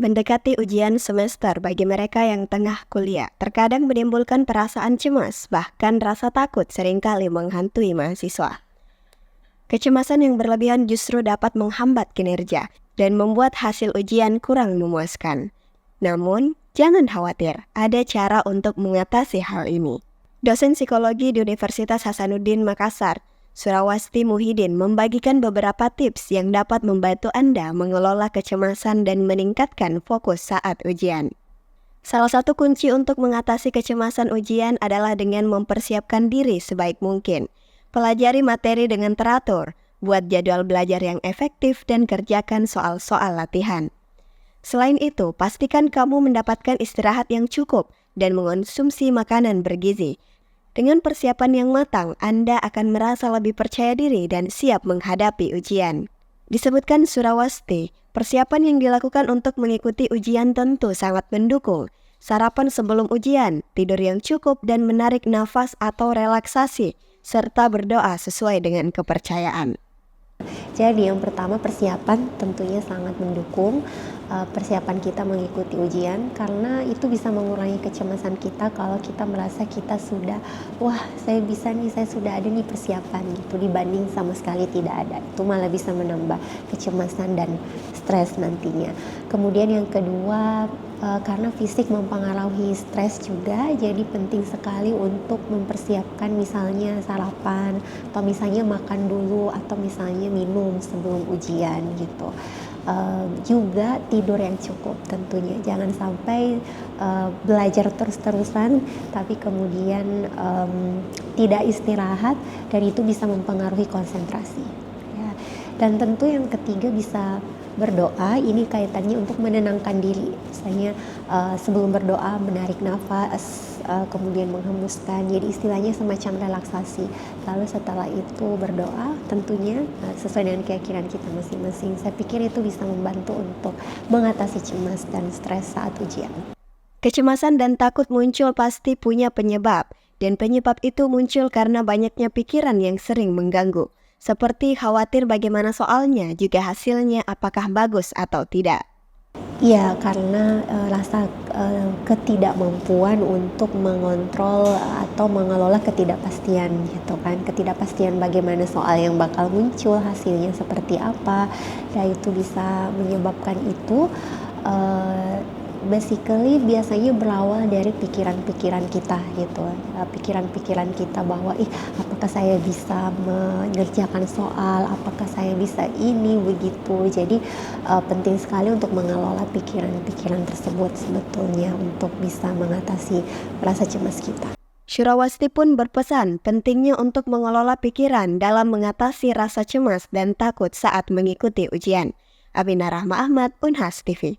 Mendekati ujian semester bagi mereka yang tengah kuliah terkadang menimbulkan perasaan cemas, bahkan rasa takut seringkali menghantui mahasiswa. Kecemasan yang berlebihan justru dapat menghambat kinerja dan membuat hasil ujian kurang memuaskan. Namun, jangan khawatir, ada cara untuk mengatasi hal ini. Dosen psikologi di Universitas Hasanuddin Makassar, Surawasti Muhyiddin membagikan beberapa tips yang dapat membantu Anda mengelola kecemasan dan meningkatkan fokus saat ujian. Salah satu kunci untuk mengatasi kecemasan ujian adalah dengan mempersiapkan diri sebaik mungkin. Pelajari materi dengan teratur, buat jadwal belajar yang efektif dan kerjakan soal-soal latihan. Selain itu, pastikan kamu mendapatkan istirahat yang cukup dan mengonsumsi makanan bergizi. Dengan persiapan yang matang, Anda akan merasa lebih percaya diri dan siap menghadapi ujian. Disebutkan Surawasti, persiapan yang dilakukan untuk mengikuti ujian tentu sangat mendukung. Sarapan sebelum ujian, tidur yang cukup dan menarik nafas atau relaksasi, serta berdoa sesuai dengan kepercayaan. Jadi yang pertama persiapan tentunya sangat mendukung persiapan kita mengikuti ujian, karena itu bisa mengurangi kecemasan kita kalau kita merasa kita sudah, wah saya bisa nih, saya sudah ada nih persiapan gitu, dibanding sama sekali tidak ada. Itu malah bisa menambah kecemasan dan stres nantinya. Kemudian yang kedua, karena fisik mempengaruhi stres juga, jadi penting sekali untuk mempersiapkan misalnya sarapan, atau misalnya makan dulu, atau misalnya minum sebelum ujian gitu. Juga tidur yang cukup tentunya, jangan sampai belajar terus-terusan tapi kemudian tidak istirahat, dan itu bisa mempengaruhi konsentrasi ya. Dan tentu yang ketiga bisa berdoa. Ini kaitannya untuk menenangkan diri, misalnya sebelum berdoa menarik nafas, kemudian menghembuskan, jadi istilahnya semacam relaksasi. Lalu setelah itu berdoa, tentunya sesuai dengan keyakinan kita masing-masing. Saya pikir itu bisa membantu untuk mengatasi cemas dan stres saat ujian. Kecemasan dan takut muncul pasti punya penyebab, dan penyebab itu muncul karena banyaknya pikiran yang sering mengganggu. Seperti khawatir bagaimana soalnya, juga hasilnya apakah bagus atau tidak. Iya, karena rasa ketidakmampuan untuk mengontrol atau mengelola ketidakpastian gitu kan. Ketidakpastian bagaimana soal yang bakal muncul, hasilnya seperti apa. Dan itu bisa menyebabkan itu basically biasanya berawal dari pikiran-pikiran kita gitu. Pikiran-pikiran kita bahwa apakah saya bisa mengerjakan soal, apakah saya bisa ini begitu. Jadi penting sekali untuk mengelola pikiran-pikiran tersebut sebetulnya untuk bisa mengatasi rasa cemas kita. Surawasti pun berpesan pentingnya untuk mengelola pikiran dalam mengatasi rasa cemas dan takut saat mengikuti ujian. Aminah Rahma Ahmad, Unhas TV.